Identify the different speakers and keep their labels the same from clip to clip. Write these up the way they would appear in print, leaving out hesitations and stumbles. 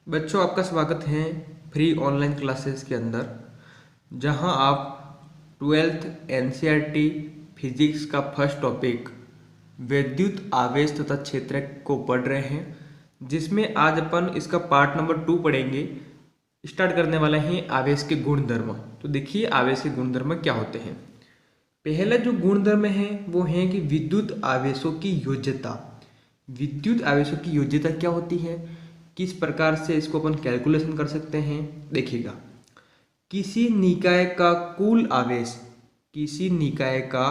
Speaker 1: बच्चों, आपका स्वागत है फ्री ऑनलाइन क्लासेस के अंदर, जहां आप 12th एनसीईआरटी फिजिक्स का फर्स्ट टॉपिक विद्युत आवेश तथा क्षेत्र को पढ़ रहे हैं, जिसमें आज अपन इसका पार्ट नंबर 2 पढ़ेंगे। स्टार्ट करने वाले हैं आवेश के गुणधर्म। तो देखिए आवेश के गुणधर्म क्या होते हैं। पहला जो गुणधर्म है वो है कि विद्युत आवेशों की योज्यता। विद्युत आवेशों की योज्यता क्या होती है, किस प्रकार से इसको अपन कैलकुलेशन कर सकते हैं। देखिएगा, किसी निकाय का कुल आवेश, किसी निकाय का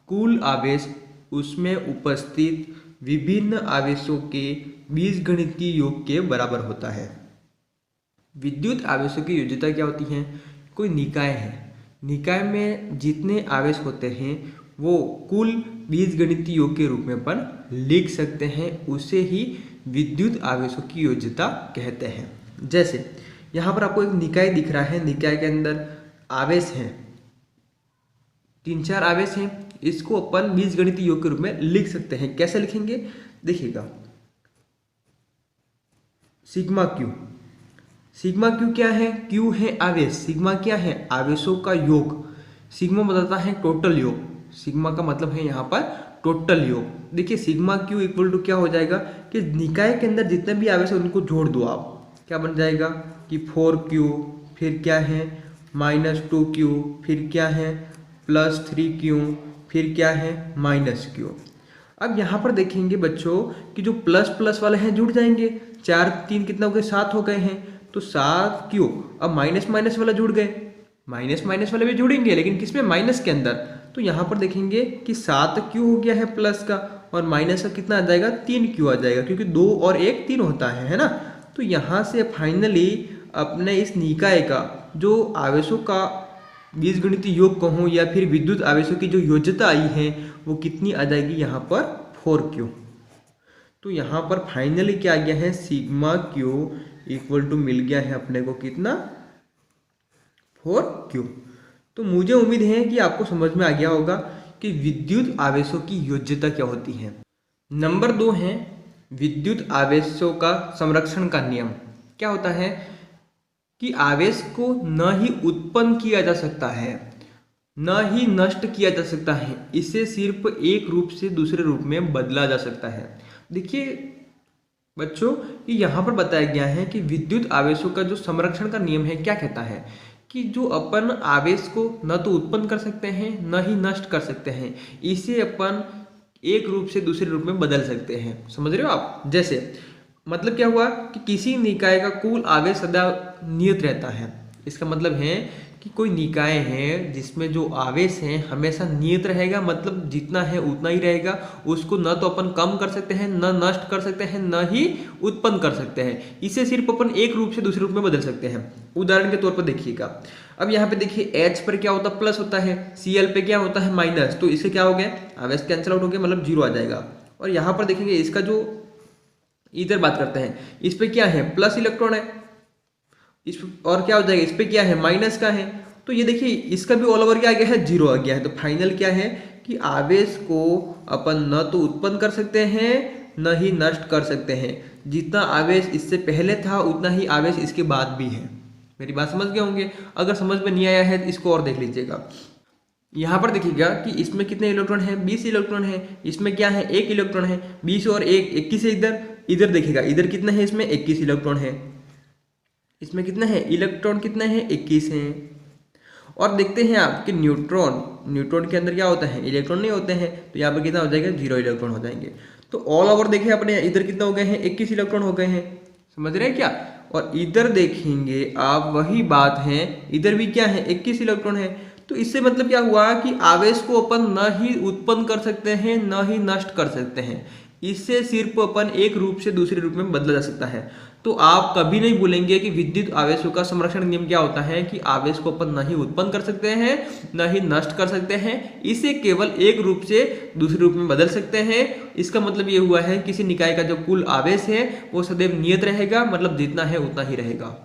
Speaker 1: कुल आवेश उसमें उपस्थित विभिन्न आवेशों के बीजगणितीय योग के बराबर होता है। विद्युत आवेशों की योज्यता क्या होती है। कोई निकाय है, निकाय में जितने आवेश होते हैं वो कुल बीजगणितीय योग के रूप में अपन लिख सकते हैं, उसे ही विद्युत आवेशों की योज्यता कहते हैं। जैसे यहाँ पर आपको एक निकाय दिख रहा है, निकाय के अंदर आवेश हैं, 3-4 आवेश हैं। इसको अपन बीजगणितीय योग के रूप में लिख सकते हैं। कैसे लिखेंगे, देखिएगा, सिग्मा क्यू। सिग्मा क्यू क्या है, क्यू है आवेश, सिग्मा क्या है, आवेशों का योग। सिग्मा बताता है टोटल योग, सिग्मा का मतलब है यहाँ पर टोटल योग। देखिए सिग्मा क्यू इक्वल टू क्या हो जाएगा कि निकाय के अंदर जितने भी आवेश है उनको जोड़ दो आप, क्या बन जाएगा कि 4Q, फिर क्या है -2Q, फिर क्या है +3Q, फिर क्या है -Q। अब यहाँ पर देखेंगे बच्चों कि जो प्लस प्लस वाले हैं जुड़ जाएंगे, 4 3 कितना हो गए, 7 हो गए हैं, तो 7Q। अब माइनस माइनस वाला जुड़ गए, माइनस माइनस वाले भी जुड़ेंगे लेकिन किसमें, माइनस के अंदर। तो यहाँ पर देखेंगे कि 7Q हो गया है प्लस का, और माइनस का कितना आ जाएगा, 3Q आ जाएगा, क्योंकि 2 और 1 3 होता है ना। तो यहाँ से फाइनली अपने इस निकाय का जो आवेशों का बीजगणितीय योग कहूँ या फिर विद्युत आवेशों की जो योज्यता आई है वो कितनी आ जाएगी, यहाँ पर 4Q। तो यहाँ पर फाइनली क्या आ गया है, सिग्मा क्यू इक्वल टू मिल गया है अपने को कितना, 4Q। तो मुझे उम्मीद है कि आपको समझ में आ गया होगा कि विद्युत आवेशों की योज्यता क्या होती है। नंबर 2 है विद्युत आवेशों का संरक्षण का नियम। क्या होता है कि आवेश को न ही उत्पन्न किया जा सकता है न ही नष्ट किया जा सकता है, इसे सिर्फ एक रूप से दूसरे रूप में बदला जा सकता है। देखिए बच्चों, ये यहाँ पर बताया गया है कि विद्युत आवेशों का जो संरक्षण का नियम है क्या कहता है कि जो अपन आवेश को न तो उत्पन्न कर सकते हैं न ही नष्ट कर सकते हैं, इसे अपन एक रूप से दूसरे रूप में बदल सकते हैं। समझ रहे हो आप। जैसे मतलब क्या हुआ कि किसी निकाय का कुल आवेश सदा नियत रहता है। इसका मतलब है कि कोई निकाय है जिसमें जो आवेश है हमेशा नियत रहेगा, मतलब जितना है उतना ही रहेगा। उसको न तो अपन कम कर सकते हैं, न नष्ट कर सकते हैं, न ही उत्पन्न कर सकते हैं। इसे सिर्फ अपन एक रूप से दूसरे रूप में बदल सकते हैं। उदाहरण के तौर पर देखिएगा, अब यहाँ पे देखिए H पर क्या होता है, प्लस होता है, Cl पे क्या होता है, माइनस। तो इससे क्या हो गया, आवेश कैंसिल आउट हो गया, मतलब 0 आ जाएगा। और यहाँ पर देखेंगे इसका जो इधर बात करते हैं, इस पे क्या है, प्लस इलेक्ट्रॉन है, इस और क्या हो जाएगा, इस पे क्या है, माइनस का है। तो ये देखिए इसका भी ऑल ओवर क्या आ गया है, 0 आ गया है। तो फाइनल क्या है कि आवेश को अपन न तो उत्पन्न कर सकते हैं न ही नष्ट कर सकते हैं। जितना आवेश इससे पहले था उतना ही आवेश इसके बाद भी है। मेरी बात समझ गए होंगे। अगर समझ में नहीं आया है तो इसको और देख लीजिएगा। यहाँ पर देखिएगा कि इसमें कितने इलेक्ट्रॉन है, 20 इलेक्ट्रॉन है। इसमें क्या है, 1 इलेक्ट्रॉन है। 20 और 1 21 है। इधर इधर देखिएगा, इधर कितना है, इसमें 21 इलेक्ट्रॉन है। इसमें कितना है, इलेक्ट्रॉन कितने हैं, 21 हैं। और देखते हैं आप कि न्यूट्रॉन, न्यूट्रॉन के अंदर क्या होता है, इलेक्ट्रॉन नहीं होते हैं। तो यहाँ पर कितना हो जाएगा, 0 इलेक्ट्रॉन हो जाएंगे। तो ऑल ओवर देखिए अपने इधर कितना हो गए हैं, 21 इलेक्ट्रॉन हो गए हैं। समझ रहे हैं क्या। और इधर देखेंगे आप, वही बात है, इधर भी क्या है, 21 इलेक्ट्रॉन है। तो इससे मतलब क्या हुआ कि आवेश को अपन न ही उत्पन्न कर सकते हैं न ही नष्ट कर सकते हैं, इससे सिर्फ अपन एक रूप से दूसरे रूप में बदला जा सकता है। तो आप कभी नहीं भूलेंगे कि विद्युत आवेशों का संरक्षण नियम क्या होता है कि आवेश को अपन न ही उत्पन्न कर सकते हैं न ही नष्ट कर सकते हैं, इसे केवल एक रूप से दूसरे रूप में बदल सकते हैं। इसका मतलब ये हुआ है किसी निकाय का जो कुल आवेश है वो सदैव नियत रहेगा, मतलब जितना है उतना ही रहेगा।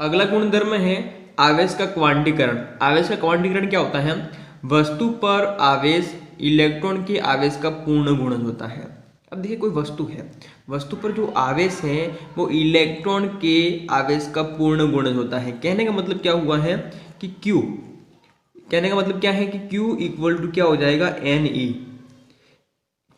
Speaker 1: अगला गुणधर्म है आवेश का क्वांटीकरण। आवेश का क्वांटीकरण क्या होता है? वस्तु पर आवेश इलेक्ट्रॉन के आवेश का पूर्ण गुणज होता है। अब देखिए कोई वस्तु है, वस्तु पर जो आवेश है वो इलेक्ट्रॉन के आवेश का पूर्ण गुणज होता है। कहने का मतलब क्या हुआ है कि Q, कहने का मतलब क्या है कि Q इक्वल टू क्या हो जाएगा, Ne।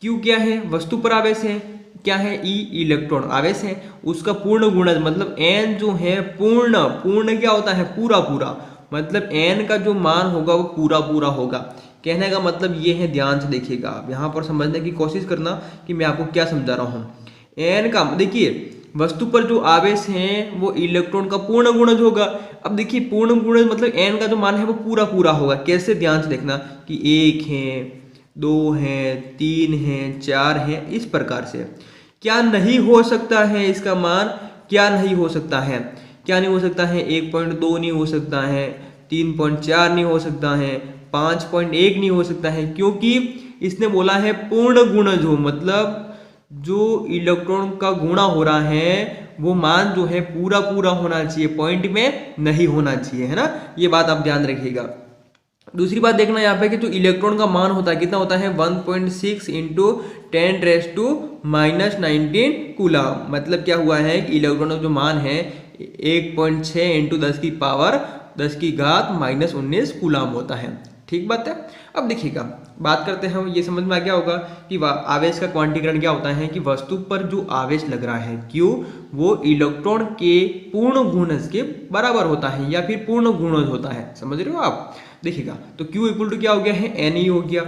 Speaker 1: Q क्या है? वस्तु पर आवेश है। क्या है? E इलेक्ट्रॉन आवेश है। उसका पूर्ण गुणज मतलब N जो है पूर्ण क्या होता है? पूरा पूरा, मतलब N का जो मान होगा वो पूरा पूरा होगा। कहने का मतलब ये है, ध्यान से देखिएगा आप यहाँ पर समझने की कोशिश करना कि मैं आपको क्या समझा रहा हूँ। N का देखिए, वस्तु पर जो आवेश है वो इलेक्ट्रॉन का पूर्ण गुणज होगा। अब देखिए पूर्ण गुणज मतलब N का जो मान है वो पूरा पूरा होगा। कैसे? ध्यान से देखना कि 1 है, 2 है, 3 है, 4 है, इस प्रकार से। क्या नहीं हो सकता है इसका मान? क्या नहीं हो सकता है? क्या नहीं हो सकता है? 1.2 नहीं हो सकता है, 3.4 नहीं हो सकता है, 5.1 नहीं हो सकता है, क्योंकि इसने बोला है पूर्ण गुणज हो, मतलब जो इलेक्ट्रॉन का गुणा हो रहा है वो मान जो है पूरा पूरा होना चाहिए, पॉइंट में नहीं होना चाहिए, है ना। ये बात आप ध्यान रखिएगा। दूसरी बात देखना यहाँ पे कि जो इलेक्ट्रॉन का मान होता है कितना होता है? 1.6 इंटू 10⁻⁻19 कूलम। मतलब क्या हुआ है कि इलेक्ट्रॉन का जो मान है 1.6 इंटू 10⁻⁻19 कूलम होता है। ठीक बात है। अब देखिएगा, बात करते हैं, ये समझ में आ गया होगा कि आवेश का क्वांटीकरण क्या होता है कि वस्तु पर जो आवेश लग रहा है Q वो इलेक्ट्रॉन के पूर्ण गुणज के बराबर होता है या फिर पूर्ण गुणज होता है। समझ रहे हो आप? देखिएगा तो Q इक्वल टू क्या हो गया है? Ne हो गया।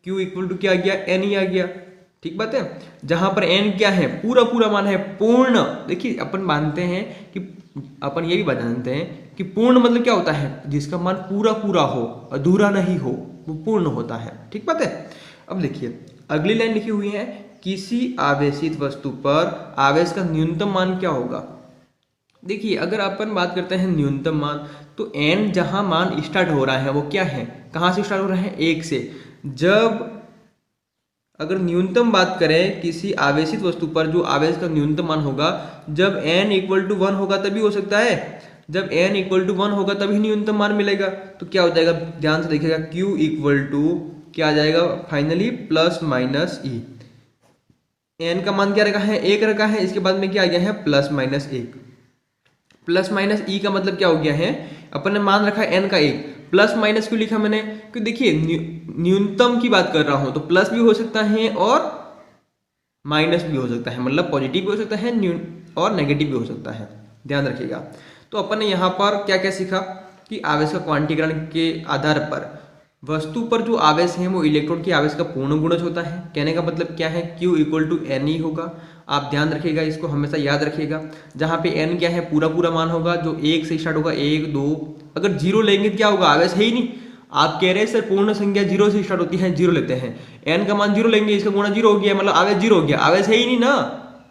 Speaker 1: Q इक्वल टू क्या आ गया? Ne आ गया। ठीक बात है। जहां पर N क्या है? पूरा पूरा मान है, पूर्ण। देखिए अपन मानते हैं कि अपन ये भी जानते हैं कि पूर्ण मतलब क्या होता है? जिसका मान पूरा पूरा हो, अधूरा नहीं हो, वो पूर्ण होता है। ठीक बात है। अब देखिए अगली लाइन लिखी हुई है, किसी आवेशित वस्तु पर आवेश का न्यूनतम मान क्या होगा। देखिए अगर अपन बात करते हैं न्यूनतम मान, तो n जहां मान स्टार्ट हो रहा है वो क्या है? कहां से स्टार्ट हो रहा है? 1 से। जब अगर न्यूनतम बात करें किसी आवेशित वस्तु पर जो आवेश का न्यूनतम मान होगा, जब n इक्वल टू 1 होगा तभी हो सकता है। जब n इक्वल टू 1 होगा तभी न्यूनतम मान मिलेगा। तो क्या हो जाएगा? ध्यान से देखिएगा, Q इक्वल टू क्या आ जाएगा फाइनली? प्लस माइनस ई। n का मान क्या रखा है? 1 रखा है, इसके बाद में क्या आ गया है? Plus minus 1। प्लस माइनस ई का मतलब क्या हो गया है? अपन ने मान रखा है n का 1, प्लस माइनस क्यों लिखा मैंने? क्योंकि देखिए न्यूनतम की बात कर रहा हूं तो प्लस भी हो सकता है और माइनस भी हो सकता है, मतलब पॉजिटिव भी हो सकता है और नेगेटिव भी हो सकता है। ध्यान रखिएगा। तो अपन ने यहाँ पर क्या क्या सीखा कि आवेश का क्वांटीकरण के आधार पर वस्तु पर जो आवेश है वो इलेक्ट्रॉन के आवेश का पूर्ण गुणज होता है। कहने का मतलब क्या है? Q इक्वल टू Ne होगा। आप ध्यान रखिएगा, इसको हमेशा याद रखिएगा। जहाँ पे n क्या है? पूरा पूरा मान होगा जो 1 से स्टार्ट होगा, 1 2। अगर 0 लेंगे तो क्या होगा? आवेश है ही नहीं। आप कह रहे हैं सर पूर्ण संख्या 0 से स्टार्ट होती है, 0 लेते हैं, n का मान 0 लेंगे, इसका गुणा 0 हो गया, मतलब आवेश 0 हो गया। आवेश है ही नहीं ना,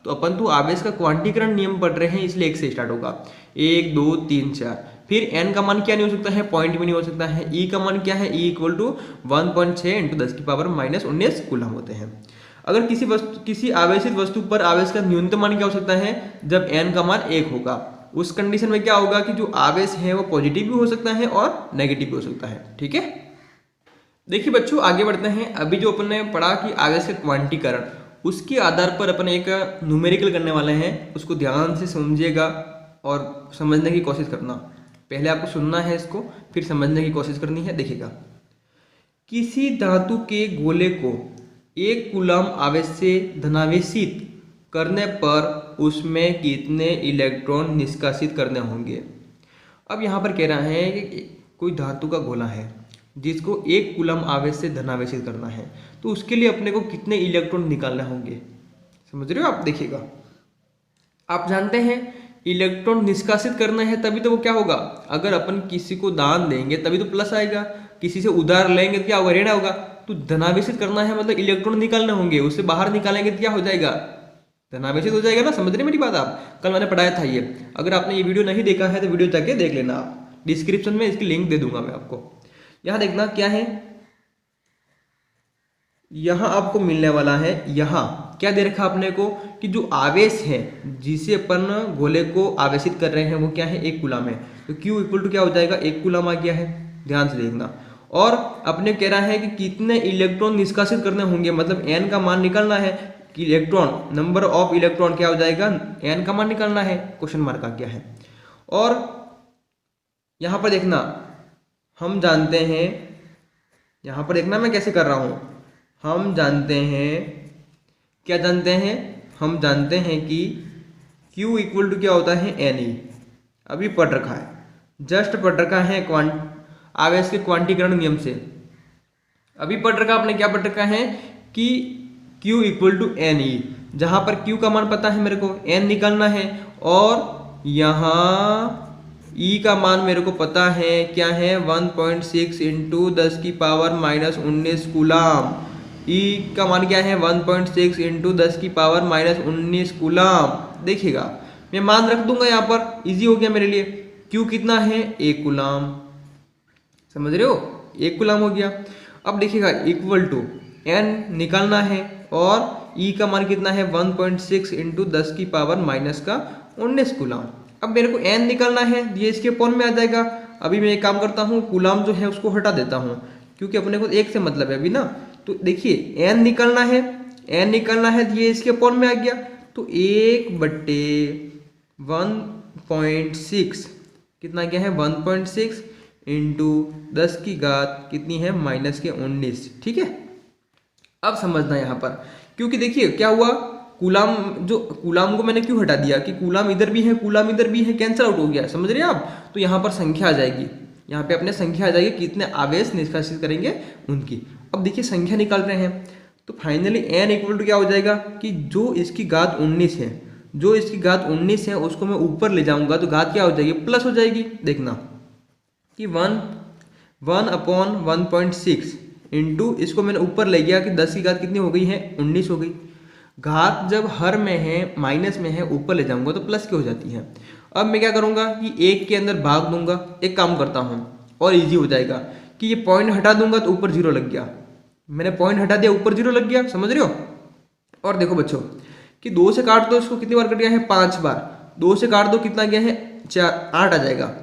Speaker 1: तो अपन तो आवेश का क्वांटीकरण नियम पढ़ रहे हैं, इसलिए 1 से स्टार्ट होगा, 1 2 3 4। फिर n का मान क्या नहीं हो सकता है? पॉइंट भी नहीं हो सकता है। E का मान क्या है? E equal to 1.6 into 10⁻⁻19 coulomb होते हैं। अगर किसी आवेशित वस्तु पर आवेश का न्यूनतम मान क्या हो सकता है? जब n का मान 1 होगा। उस कंडीशन में क्या होगा कि जो आवेश है वो पॉजिटिव भी हो सकता है और नेगेटिव भी हो सकता है। ठीक है। देखिए बच्चों आगे बढ़ते हैं। अभी जो अपन ने पढ़ा कि आवेश का क्वांटीकरण, उसके आधार पर अपन एक न्यूमेरिकल करने वाले हैं, उसको ध्यान से समझिएगा और समझने की कोशिश करना। पहले आपको सुनना है इसको, फिर समझने की कोशिश करनी है। देखिएगा, किसी धातु के गोले को 1 कूलम आवेश से धनावेशित करने पर उसमें कितने इलेक्ट्रॉन निष्कासित करने होंगे। अब यहाँ पर कह रहा है कि कोई धातु का गोला है जिसको 1 कूलम आवेश से धनावेशित करना है, तो उसके लिए अपने को कितने इलेक्ट्रॉन निकालने होंगे। समझ रहे हो आप? देखिएगा, आप जानते हैं इलेक्ट्रॉन निष्कासित करना है तभी तो वो क्या होगा, अगर अपन किसी को दान देंगे तभी तो प्लस आएगा, किसी से उधार लेंगे तो क्या होगा? ऋण होगा। तो धनावेशित करना है मतलब इलेक्ट्रॉन निकालने होंगे, उससे बाहर निकालेंगे तो क्या हो जाएगा? धनावेशित हो जाएगा ना। समझ रहे मेरी बात आप? कल मैंने पढ़ाया था ये। अगर आपने ये वीडियो नहीं देखा है तो वीडियो जाके देख लेना आप, डिस्क्रिप्शन में इसकी लिंक दे दूंगा मैं आपको। यहां देखना क्या है, यहां आपको मिलने वाला है, यहां क्या दे रखा अपने को कि जो आवेश है जिसे अपन गोले को आवेशित कर रहे हैं वो क्या है, 1 कूलम है। तो Q इक्वल टू क्या हो जाएगा, 1 कूलम आ गया है, ध्यान से देखना। और अपने कह रहा है कि कितने इलेक्ट्रॉन निष्कासित करने होंगे, मतलब n का मान निकालना है कि इलेक्ट्रॉन, नंबर ऑफ इलेक्ट्रॉन क्या हो जाएगा, n का मान निकालना है, क्वेश्चन मार्क आ गया है। और यहाँ पर देखना हम जानते हैं, यहाँ पर देखना मैं कैसे कर रहा हूँ, हम जानते हैं, क्या जानते हैं, हम जानते हैं कि Q इक्वल टू क्या होता है, Ne। अभी पढ़ रखा है, जस्ट पढ़ रखा है आवेश के क्वांटीकरण नियम से, अभी पढ़ रखा आपने, क्या पढ़ रखा है कि Q इक्वल टू Ne, जहां पर Q का मान पता है मेरे को, N निकालना है, और यहाँ E का मान मेरे को पता है, क्या है 1.6 इंटू 10 की पावर माइनस 19 कूलम। E का मान क्या है 1.6 इंटू 10 की पावर माइनस 19 कूलम। देखिएगा मैं मान रख दूंगा यहाँ पर, इजी हो गया मेरे लिए। Q कितना है, 1 कूलम, समझ रहे हो, 1 कूलम हो गया। अब देखिएगा इक्वल टू N निकालना है, और E का मान कितना है 1.6 इंटू 10 की पावर माइनस का 19 कूलम। अब मेरे को N निकालना है, ये इसके अपॉन में आ जाएगा। अभी मैं एक काम करता हूँ, कूलम जो है उसको हटा देता हूँ, क्योंकि अपने को 1 से मतलब है अभी ना। तो देखिए N निकालना है, N निकालना है, ये इसके अपॉन में आ गया। तो 1/1.6 कितना गया है, 1.6 इंटू 10 की घात कितनी है, माइनस के 19। ठीक है, अब समझना यहाँ पर, क्योंकि देखिए क्या हुआ, कूलम, जो कूलम को मैंने क्यों हटा दिया कि कूलम इधर भी है, कूलम इधर भी है, कैंसिल आउट हो गया, समझ रहे हैं आप। तो यहाँ पर संख्या आ जाएगी, यहाँ पे अपने संख्या आ जाएगी, कितने आवेश निष्कासित करेंगे उनकी। अब देखिए संख्या निकाल रहे हैं, तो फाइनली n इक्वल टू क्या हो जाएगा कि जो इसकी घात 19 है, जो इसकी घात 19 है उसको मैं ऊपर ले जाऊंगा तो घात क्या हो जाएगी, प्लस हो जाएगी। देखना कि 1/1.6 इंटू, इसको मैंने ऊपर ले गया कि 10 की घात कितनी हो गई है, 19 हो गई। घात जब हर में है, माइनस में है, ऊपर ले जाऊंगा तो प्लस की हो जाती है। अब मैं क्या करूंगा कि 1 के अंदर भाग दूंगा, एक काम करता हूं और इजी हो जाएगा कि ये पॉइंट हटा दूंगा तो ऊपर 0 लग गया, मैंने पॉइंट हटा दिया, ऊपर 0 लग गया, समझ रहे हो। और देखो बच्चों कि 2 से काट दो, इसको कितनी बार कट गया है, 5 बार। 2 से काट दो कितना गया है, 8 आ जाएगा।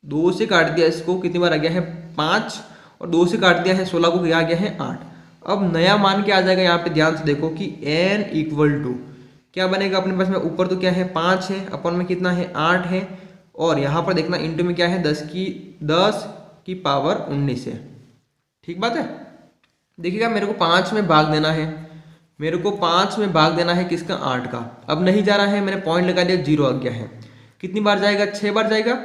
Speaker 1: 2 से काट दिया इसको, कितनी बार आ गया है, 5, और 2 से काट दिया है 16 को, क्या आ गया है, 8। अब नया मान क्या आ जाएगा, यहाँ पे ध्यान से देखो कि n इक्वल टू क्या बनेगा अपने पास में, ऊपर तो क्या है 5 है, अपन में कितना है 8 है, और यहाँ पर देखना इंटू में क्या है 10 की पावर 19 है। ठीक बात है। देखिएगा मेरे को 5 में भाग देना है, मेरे को 5 में भाग देना है किसका, 8 का। अब नहीं जा रहा है, मैंने पॉइंट लगा दिया, 0 आ गया है। कितनी बार जाएगा, 6 बार जाएगा,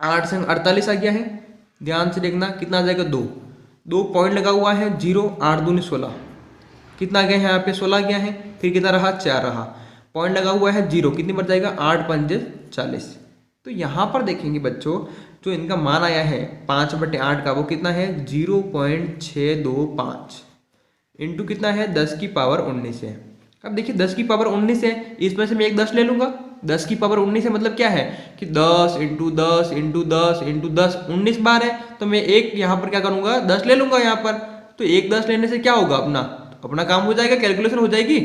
Speaker 1: 8 संग 48 आ गया है। ध्यान से देखना कितना आ जाएगा, 2 पॉइंट लगा हुआ है, 0, 8 दूनी 16, कितना गया है यहाँ पे, 16 गया है। फिर कितना रहा, 4 रहा, पॉइंट लगा हुआ है 0, कितनी बार जाएगा, 8 पंजे 40। तो यहाँ पर देखेंगे बच्चों, जो इनका मान आया है 5/8 का, वो कितना है 0.625 इंटू कितना है 10 की पावर 19 है। अब देखिए 10 की पावर 19 है, इसमें से मैं एक 10 ले लूंगा। 10 की पावर 19 है मतलब क्या है कि 10 इंटू 10 इंटू 10 इंटू 10, 19 बार है, तो मैं एक यहाँ पर क्या करूंगा, 10 ले लूंगा यहाँ पर। तो एक 10 लेने से क्या होगा, अपना काम हो जाएगा, कैलकुलेशन हो जाएगी।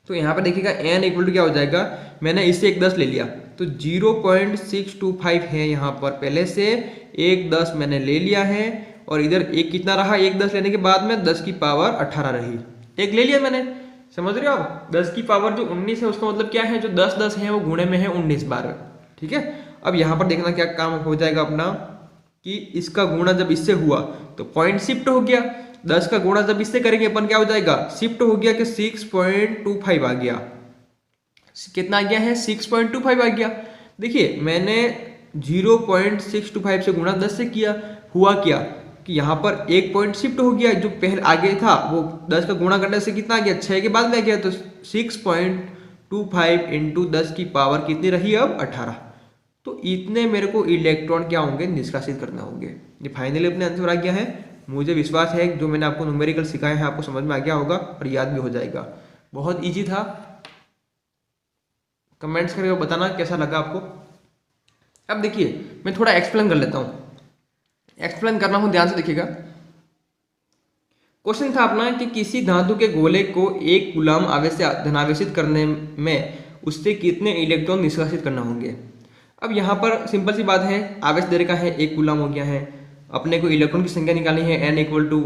Speaker 1: तो यहाँ पर देखिएगा n इक्वल टू क्या हो जाएगा, मैंने इससे एक 10 ले लिया तो 0.625 है यहाँ पर, पहले से एक 10 मैंने ले लिया है, और इधर एक कितना रहा, एक 10 लेने के बाद में 10 की पावर 18 रही, एक ले लिया मैंने, समझ रहे हो आप। 10 की पावर जो 19 है उसका मतलब क्या है, जो 10 है वो गुणे में है 19 बार। ठीक है, अब यहाँ पर देखना क्या काम हो जाएगा अपना, कि इसका गुणा जब इससे हुआ तो पॉइंट शिफ्ट हो गया, 10 का गुणा जब इससे करेंगे अपन क्या हो जाएगा, शिफ्ट हो गया कि 6.25 आ गया। कितना आ गया है, 6.25 आ गया। देखिए मैंने 0.625 से गुणा 10 से किया, हुआ क्या कि यहाँ पर एक पॉइंट शिफ्ट हो गया, जो पहले आगे था वो 10 का गुणा करने से कितना आ गया, 6 के बाद में आ गया, तो 6.25 इंटू 10 की पावर कितनी रही अब, 18। तो इतने मेरे को इलेक्ट्रॉन क्या होंगे, निष्कासित करने होंगे। ये फाइनली अपने आंसर आ गया है। मुझे विश्वास है जो मैंने आपको न्यूमेरिकल सिखाया है आपको समझ में आ गया होगा और याद भी हो जाएगा। बहुत इजी था, कमेंट्स करके बताना कैसा लगा आपको। अब देखिए मैं थोड़ा एक्सप्लेन कर लेता हूँ, एक्सप्लेन करना हूँ, ध्यान से देखिएगा। क्वेश्चन था अपना कि किसी धातु के गोले को 1 कूलम आवेश से धनावेशित करने में उससे कितने इलेक्ट्रॉन निष्कासित करना होंगे। अब यहाँ पर सिंपल सी बात है, आवेश दे रखा है 1 कूलम हो गया है, अपने को इलेक्ट्रॉन की संख्या निकालनी है n equal to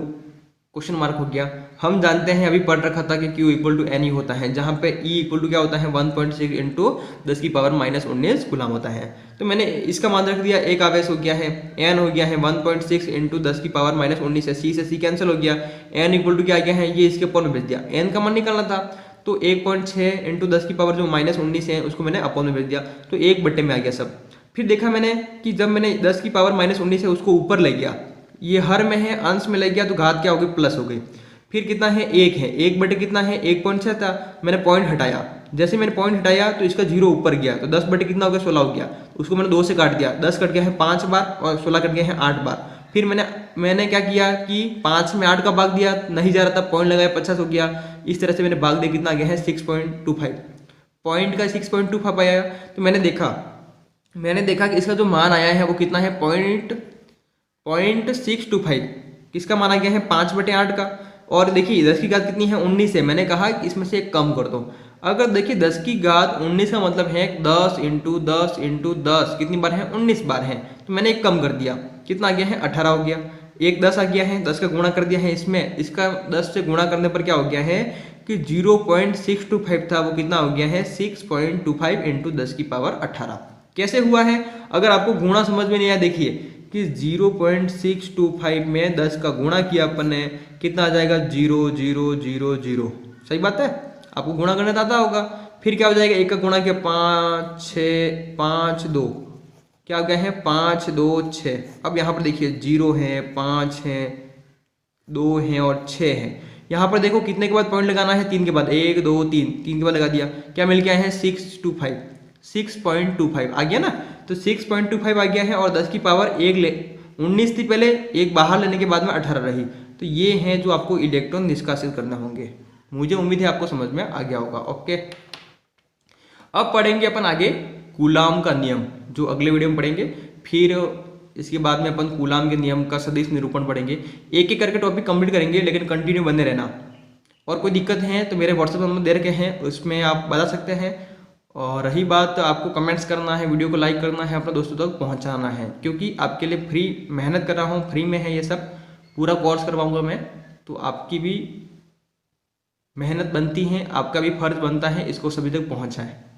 Speaker 1: question mark हो गया। हम जानते हैं अभी पढ़ रखा था कि Q इक्वल टू एन ही होता है, जहाँ पे E इक्वल टू क्या होता है 1.6 इंटू 10 की पावर -19 कूलम होता है। तो मैंने इसका मान रख दिया, एक आवेश हो गया है n हो गया है 1.6 इंटू 10 की पावर -19 है, C से C कैंसिल हो गया, n इक्वल टू क्या आ गया है, ये इसके ऊपर में भेज दिया, n का मान निकालना था तो 1.6 इंटू 10 की पावर जो -19 है उसको मैंने अपॉन में भेज दिया, तो 1/में आ गया सब। फिर देखा मैंने कि जब मैंने 10 की पावर -19 है उसको ऊपर ले गया, ये हर में है अंश में ले गया तो घात क्या हो गई प्लस हो गई। फिर कितना है 1 है, 1/, कितना है 1.6 था, मैंने पॉइंट हटाया, जैसे मैंने पॉइंट हटाया तो इसका 0 ऊपर गया तो 10/, कितना हो गया 16 हो गया, उसको मैंने 2 से काट दिया, 10 कट गया है 5 बार और 16 कट गया है 8 बार। फिर मैंने क्या किया कि 5 में 8 का भाग दिया, नहीं जा रहा था, पॉइंट लगाया 50 हो गया, इस तरह से मैंने भाग दिया, कितना आ गया है 6.25, पॉइंट का 6.25 आया। तो मैंने देखा कि इसका जो मान आया है वो कितना है 0.625, किसका माना गया है 5/8 का। और देखिए 10 की घात कितनी है 19 है, मैंने कहा कि इसमें से एक कम कर दो। अगर देखिए 10 की घात 19 का मतलब है 10 इंटू 10 इंटू 10 कितनी बार है 19 बार है, तो मैंने एक कम कर दिया, कितना आ गया है 18 हो गया, एक 10 आ गया है, 10 का गुणा कर दिया है इसमें, इसका 10 से गुणा करने पर क्या हो गया है कि 0.625 था वो कितना हो गया है 6.25 इंटू 10 की पावर 18। कैसे हुआ है, अगर आपको गुणा समझ में नहीं आया, देखिए कि 0.625 में 10 का गुणा किया अपन ने, कितना आ जाएगा 0000। सही बात है, आपको गुणा करना आता होगा। फिर क्या हो जाएगा, एक का गुणा किया 5 6 5 2, क्या हो गया है 5 2 6। अब यहाँ पर देखिए 0 है 5 है 2 है और 6 है, यहाँ पर देखो कितने के बाद पॉइंट लगाना है, 3 के बाद, 1 2 3, 3 के बाद लगा दिया, क्या मिल गया है 6.25 आ गया ना, तो 6.25 आ गया है। और 10 की पावर 19 थी पहले, एक बाहर लेने के बाद में 18 रही, तो ये हैं जो आपको इलेक्ट्रॉन निष्कासित करना होंगे। मुझे उम्मीद है आपको समझ में आ गया होगा। ओके, अब पढ़ेंगे अपन आगे कूलाम का नियम, जो अगले वीडियो में पढ़ेंगे। फिर इसके बाद में अपन कूलाम के नियम का सदिश निरूपण पढ़ेंगे। एक एक करके टॉपिक कंप्लीट करेंगे, लेकिन कंटिन्यू बने रहना। और कोई दिक्कत है तो मेरे व्हाट्सएप नंबर दे रखे हैं, उसमें आप बता सकते हैं। और रही बात आपको कमेंट्स करना है, वीडियो को लाइक करना है, अपने दोस्तों तक पहुंचाना है, क्योंकि आपके लिए फ्री मेहनत कर रहा हूं, फ्री में है ये सब, पूरा कोर्स करवाऊंगा मैं, तो आपकी भी मेहनत बनती है, आपका भी फर्ज बनता है इसको सभी तक पहुंचाएं।